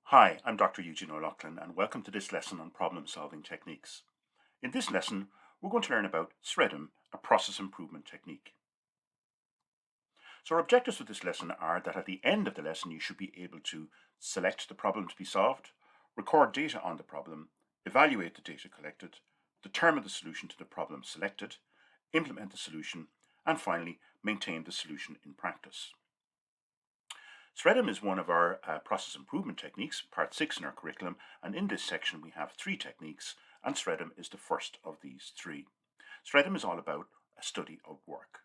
Hi, I'm Dr. Eugene O'Loughlin and welcome to this lesson on problem-solving techniques. In this lesson, we're going to learn about SREDIM, a process improvement technique. So our objectives with this lesson are that at the end of the lesson you should be able to select the problem to be solved, record data on the problem, evaluate the data collected, determine the solution to the problem selected, implement the solution, and finally maintain the solution in practice. SREDIM is one of our process improvement techniques, part 6 in our curriculum, and in this section we have 3 techniques, and SREDIM is the first of these 3. SREDIM is all about a study of work.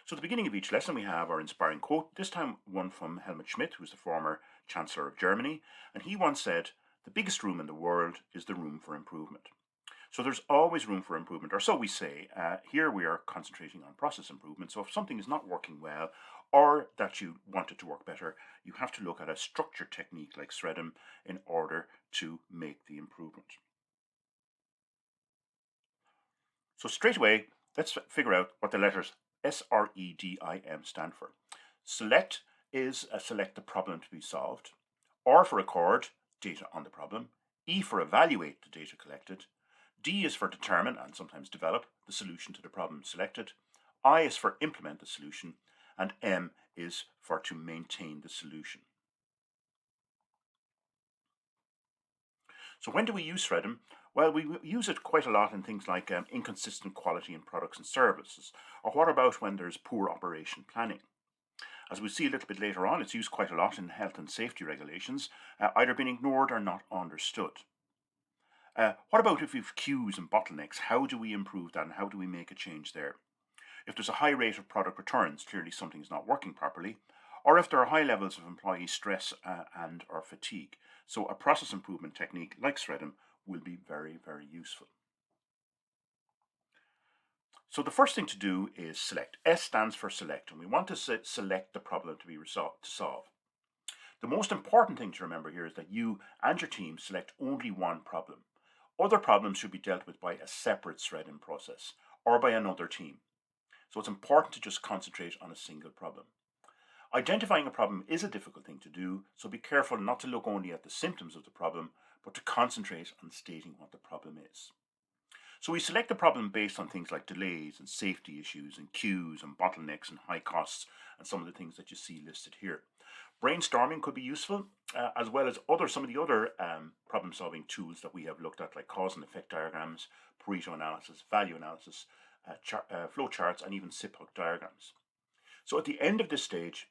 So at the beginning of each lesson we have our inspiring quote, this time one from Helmut Schmidt, who's the former Chancellor of Germany, and he once said, "The biggest room in the world is the room for improvement." So there's always room for improvement, or so we say. Here we are concentrating on process improvement. So if something is not working well, or that you want it to work better, you have to look at a structured technique like SREDIM in order to make the improvement. So straight away, let's figure out what the letters SREDIM stand for. Select is select the problem to be solved. R for record, data on the problem. E for evaluate the data collected. D is for determine and sometimes develop the solution to the problem selected. I is for implement the solution. And M is for to maintain the solution. So when do we use SREDIM? Well, we use it quite a lot in things like inconsistent quality in products and services. Or what about when there's poor operation planning? As we see a little bit later on, it's used quite a lot in health and safety regulations, either being ignored or not understood. What about if we've queues and bottlenecks? How do we improve that and how do we make a change there? If there's a high rate of product returns, clearly something's not working properly, or if there are high levels of employee stress and or fatigue. So a process improvement technique like SREDIM will be very, very useful. So the first thing to do is select. S stands for select, and we want to select the problem to be to solve. The most important thing to remember here is that you and your team select only one problem. Other problems should be dealt with by a separate SREDIM process or by another team. So it's important to just concentrate on a single problem. Identifying a problem is a difficult thing to do, so be careful not to look only at the symptoms of the problem, but to concentrate on stating what the problem is. So we select the problem based on things like delays and safety issues and queues and bottlenecks and high costs and some of the things that you see listed here. Brainstorming could be useful, as well as some of the other problem-solving tools that we have looked at, like cause and effect diagrams, Pareto analysis, value analysis, flow charts, and even SIP-hook diagrams. So at the end of this stage,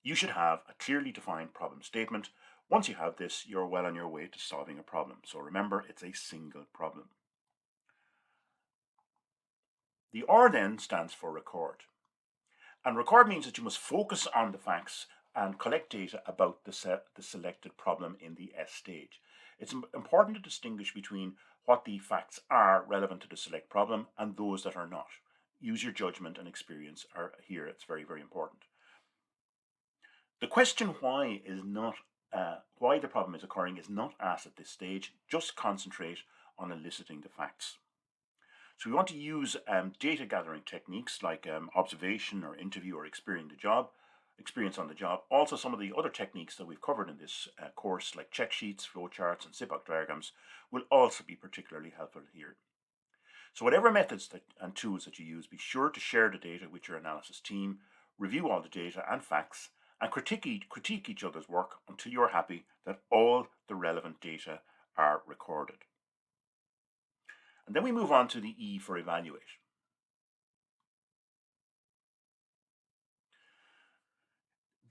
you should have a clearly defined problem statement. Once you have this, you're well on your way to solving a problem. So remember, it's a single problem. The R then stands for record. And record means that you must focus on the facts and collect data about the selected problem in the S stage. It's important to distinguish between what the facts are relevant to the select problem and those that are not. Use your judgment and experience here. It's very, very important. The question why the problem is occurring is not asked at this stage. Just concentrate on eliciting the facts. So we want to use data gathering techniques like observation or interview or experience on the job. Also some of the other techniques that we've covered in this course like check sheets, flowcharts and SIP-hook diagrams will also be particularly helpful here. So whatever methods and tools that you use, be sure to share the data with your analysis team, review all the data and facts, and critique each other's work until you're happy that all the relevant data are recorded. And then we move on to the E for evaluate.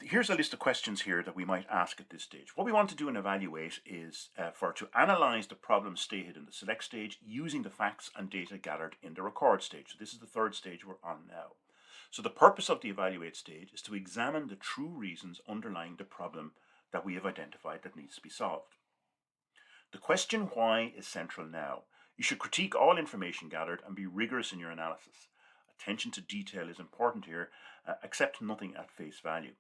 Here's a list of questions here that we might ask at this stage. What we want to do in evaluate is to analyze the problem stated in the select stage using the facts and data gathered in the record stage. So this is the third stage we're on now. So the purpose of the evaluate stage is to examine the true reasons underlying the problem that we have identified that needs to be solved. The question why is central now. You should critique all information gathered and be rigorous in your analysis. Attention to detail is important here. Accept nothing at face value.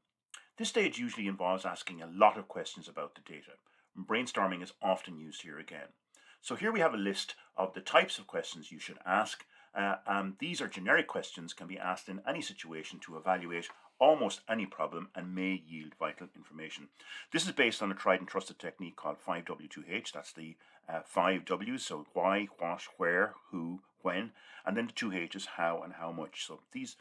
This stage usually involves asking a lot of questions about the data. Brainstorming is often used here again. So here we have a list of the types of questions you should ask. These are generic questions, can be asked in any situation to evaluate almost any problem and may yield vital information. This is based on a tried and trusted technique called 5W2H. That's the 5Ws, so why, what, where, who, when, and then the 2H's, how and how much. So these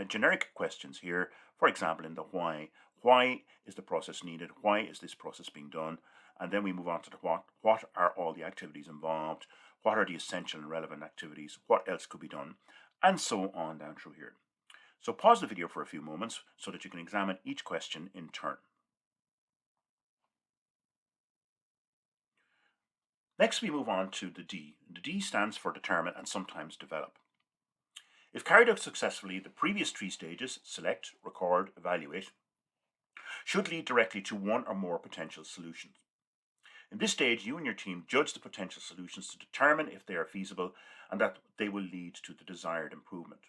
generic questions here, for example, in the why is the process needed? Why is this process being done? And then we move on to the what are all the activities involved? What are the essential and relevant activities? What else could be done? And so on down through here. So pause the video for a few moments so that you can examine each question in turn. Next, we move on to the D. The D stands for determine and sometimes develop. If carried out successfully, the previous three stages, select, record, evaluate, should lead directly to one or more potential solutions. In this stage, you and your team judge the potential solutions to determine if they are feasible and that they will lead to the desired improvement.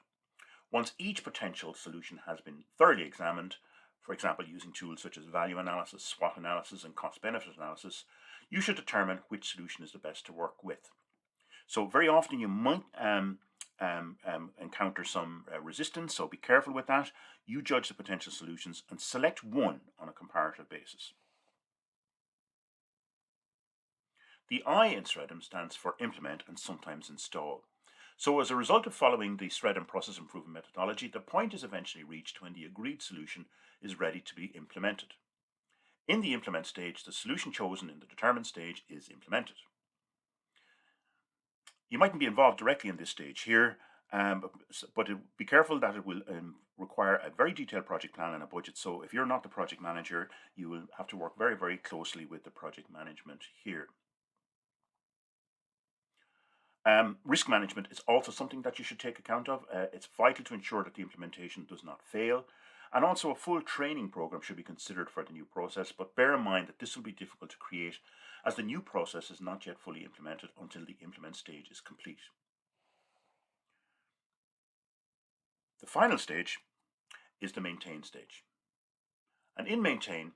Once each potential solution has been thoroughly examined, for example using tools such as value analysis, SWOT analysis and cost-benefit analysis, you should determine which solution is the best to work with. So very often you might encounter some resistance, so be careful with that. You judge the potential solutions and select one on a comparative basis. The I in SREDIM stands for implement and sometimes install. So as a result of following the SREDIM process improvement methodology, the point is eventually reached when the agreed solution is ready to be implemented. In the implement stage, the solution chosen in the determine stage is implemented. You mightn't be involved directly in this stage here, but be careful that it will require a very detailed project plan and a budget. So if you're not the project manager, you will have to work very, very closely with the project management here. Risk management is also something that you should take account of. It's vital to ensure that the implementation does not fail. And also a full training program should be considered for the new process, but bear in mind that this will be difficult to create as the new process is not yet fully implemented until the implement stage is complete. The final stage is the maintain stage. And in maintain,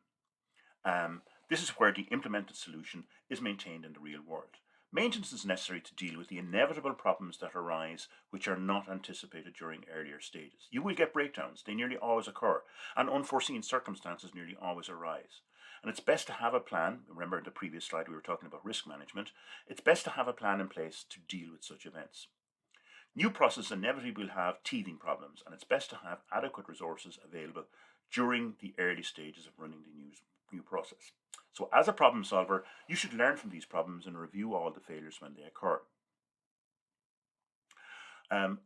this is where the implemented solution is maintained in the real world. Maintenance is necessary to deal with the inevitable problems that arise which are not anticipated during earlier stages. You will get breakdowns, they nearly always occur, and unforeseen circumstances nearly always arise. And it's best to have a plan. Remember in the previous slide we were talking about risk management. It's best to have a plan in place to deal with such events. New processes inevitably will have teething problems, and it's best to have adequate resources available during the early stages of running the new process. So as a problem solver, you should learn from these problems and review all the failures when they occur.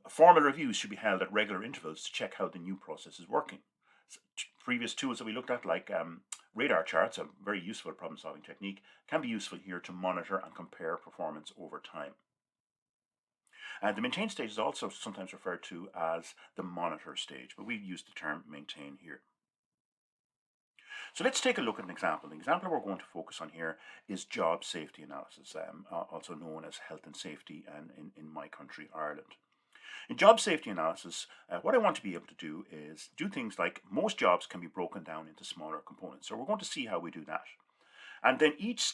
Formal reviews should be held at regular intervals to check how the new process is working. So, previous tools that we looked at, like radar charts, a very useful problem solving technique, can be useful here to monitor and compare performance over time. The maintain stage is also sometimes referred to as the monitor stage, but we use the term maintain here. So let's take a look at an example. The example we're going to focus on here is job safety analysis, also known as health and safety in my country, Ireland. In job safety analysis, what I want to be able to do is do things like most jobs can be broken down into smaller components. So we're going to see how we do that. And then each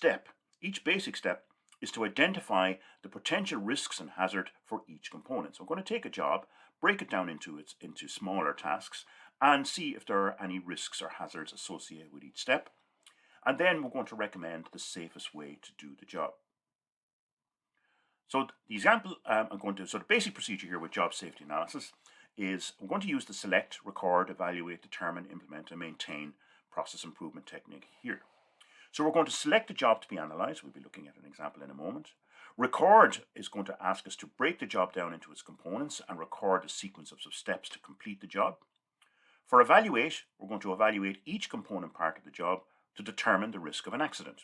basic step, is to identify the potential risks and hazard for each component. So I'm going to take a job, break it down into smaller tasks, and see if there are any risks or hazards associated with each step. And then we're going to recommend the safest way to do the job. So the example so the basic procedure here with job safety analysis is we're going to use the select, record, evaluate, determine, implement, and maintain process improvement technique here. So we're going to select the job to be analysed. We'll be looking at an example in a moment. Record is going to ask us to break the job down into its components and record a sequence of steps to complete the job. For evaluate, we're going to evaluate each component part of the job to determine the risk of an accident.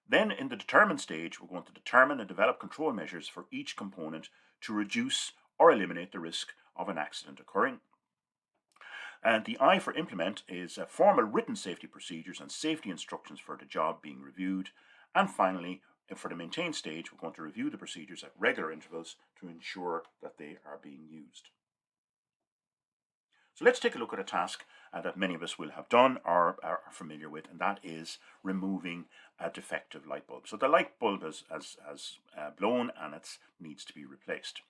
Then in the determine stage, we're going to determine and develop control measures for each component to reduce or eliminate the risk of an accident occurring. And the I for implement is formal written safety procedures and safety instructions for the job being reviewed. And finally, for the maintain stage, we're going to review the procedures at regular intervals to ensure that they are being used. So let's take a look at a task that many of us will have done or are familiar with, and that is removing a defective light bulb. So the light bulb has blown and it needs to be replaced.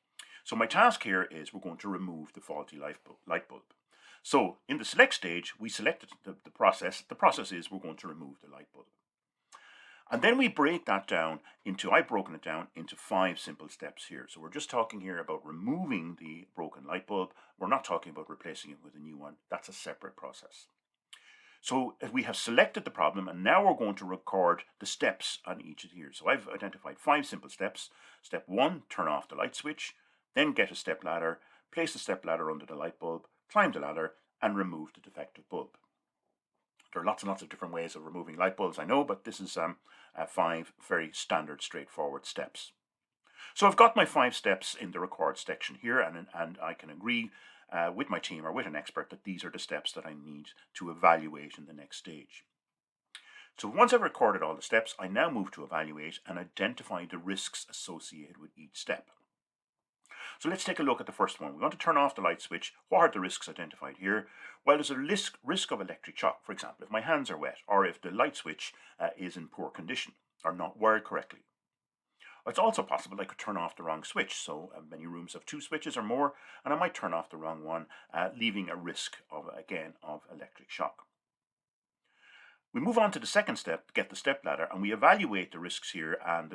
So my task here is we're going to remove the faulty light bulb. So in the select stage, we selected the process. The process is we're going to remove the light bulb. And then we break that down into, I've broken it down into 5 simple steps here. So we're just talking here about removing the broken light bulb. We're not talking about replacing it with a new one. That's a separate process. So we have selected the problem, and now we're going to record the steps on each of here. So I've identified 5 simple steps. Step 1, turn off the light switch, then get a step ladder, place the step ladder under the light bulb, climb the ladder, and remove the defective bulb. There are lots and lots of different ways of removing light bulbs, I know, but this is 5 very standard, straightforward steps. So I've got my 5 steps in the record section here, and I can agree with my team or with an expert that these are the steps that I need to evaluate in the next stage. So once I've recorded all the steps, I now move to evaluate and identify the risks associated with each step. So let's take a look at the first one. We want to turn off the light switch. What are the risks identified here? Well, there's a risk of electric shock, for example, if my hands are wet or if the light switch is in poor condition or not wired correctly. It's also possible I could turn off the wrong switch. So many rooms have 2 switches or more, and I might turn off the wrong one, leaving a risk of, again, of electric shock. We move on to the second step, get the step ladder, and we evaluate the risks here. And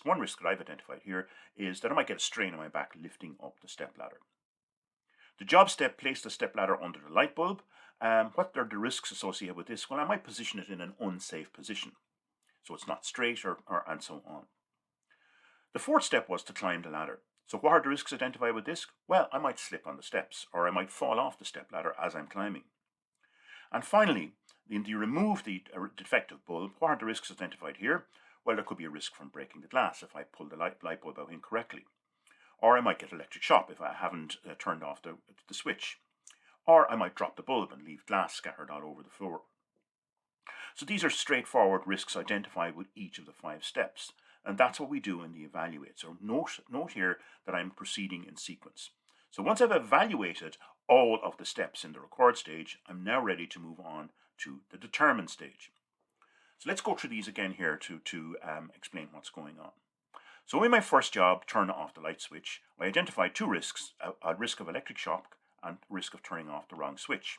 one risk that I've identified here is that I might get a strain on my back lifting up the step ladder. The job step, place the step ladder under the light bulb. What are the risks associated with this? Well, I might position it in an unsafe position, so it's not straight or and so on. The fourth step was to climb the ladder. So what are the risks identified with this? Well, I might slip on the steps, or I might fall off the step ladder as I'm climbing. And finally, when you remove the defective bulb, what are the risks identified here? Well, there could be a risk from breaking the glass if I pull the light bulb out incorrectly. Or I might get electric shock if I haven't turned off the switch. Or I might drop the bulb and leave glass scattered all over the floor. So these are straightforward risks identified with each of the 5 steps. And that's what we do in the evaluate. So note here that I'm proceeding in sequence. So once I've evaluated all of the steps in the record stage, I'm now ready to move on to the determine stage. So let's go through these again here to explain what's going on. So in my first job, turn off the light switch, I identified 2 risks, a risk of electric shock and risk of turning off the wrong switch.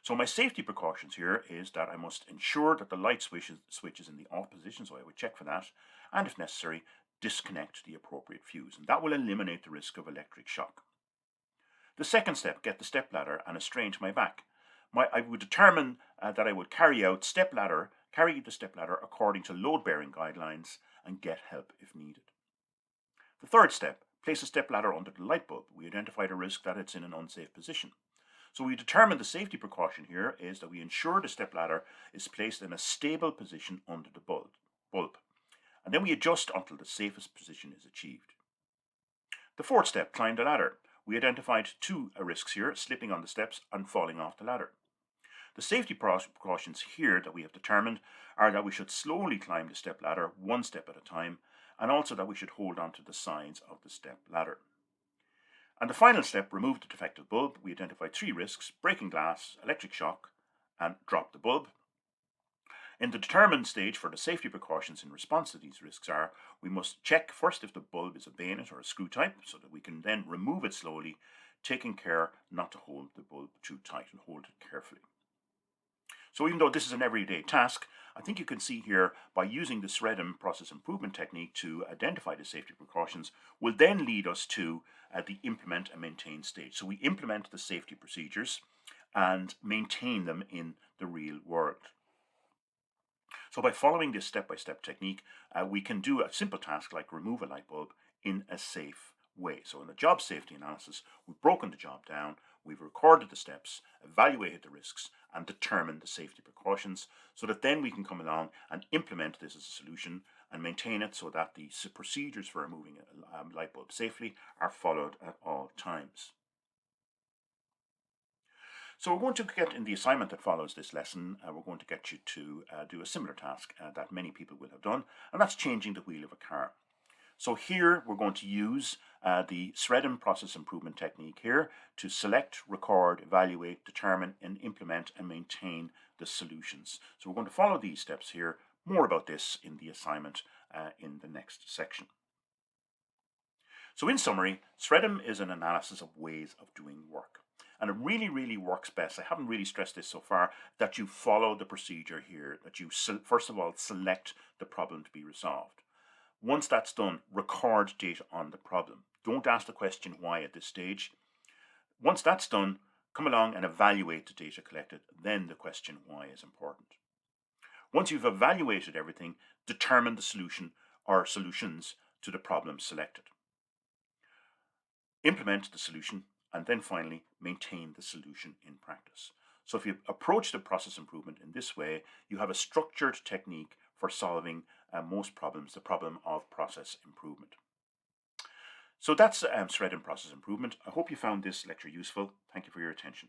So my safety precautions here is that I must ensure that the light switch is in the off position, so I would check for that, and if necessary, disconnect the appropriate fuse, and that will eliminate the risk of electric shock. The second step, get the step ladder and a strain to my back. I would determine that I would carry the step ladder according to load-bearing guidelines and get help if needed. The third step, place a step ladder under the light bulb. We identified a risk that it's in an unsafe position. So we determine the safety precaution here is that we ensure the step ladder is placed in a stable position under the bulb. And then we adjust until the safest position is achieved. The fourth step, climb the ladder. We identified 2 risks here, slipping on the steps and falling off the ladder. The safety precautions here that we have determined are that we should slowly climb the step ladder 1 step at a time, and also that we should hold on to the sides of the step ladder. And the final step, remove the defective bulb. We identified 3 risks: breaking glass, electric shock, and drop the bulb. In the determine stage, for the safety precautions in response to these risks are, we must check first if the bulb is a bayonet or a screw type, so that we can then remove it slowly, taking care not to hold the bulb too tight and hold it carefully. So even though this is an everyday task, I think you can see here by using the SREDIM process improvement technique to identify the safety precautions will then lead us to the implement and maintain stage. So we implement the safety procedures and maintain them in the real world. So by following this step-by-step technique, we can do a simple task like remove a light bulb in a safe way. So in the job safety analysis, we've broken the job down, we've recorded the steps, evaluated the risks, and determined the safety precautions, so that then we can come along and implement this as a solution and maintain it so that the procedures for removing a light bulb safely are followed at all times. So we're going to get in the assignment that follows this lesson, we're going to get you to do a similar task that many people will have done, and that's changing the wheel of a car. So here we're going to use the SREDIM process improvement technique here to select, record, evaluate, determine, and implement and maintain the solutions. So we're going to follow these steps here. More about this in the assignment in the next section. So in summary, SREDIM is an analysis of ways of doing work. And it really, really works best. I haven't really stressed this so far, that you follow the procedure here, that you first of all select the problem to be resolved. Once that's done, record data on the problem. Don't ask the question why at this stage. Once that's done, come along and evaluate the data collected. Then the question why is important. Once you've evaluated everything, determine the solution or solutions to the problem selected. Implement the solution, and then finally maintain the solution in practice. So if you approach the process improvement in this way, you have a structured technique for solving most problems, the problem of process improvement. So that's SREDIM process improvement. I hope you found this lecture useful. Thank you for your attention.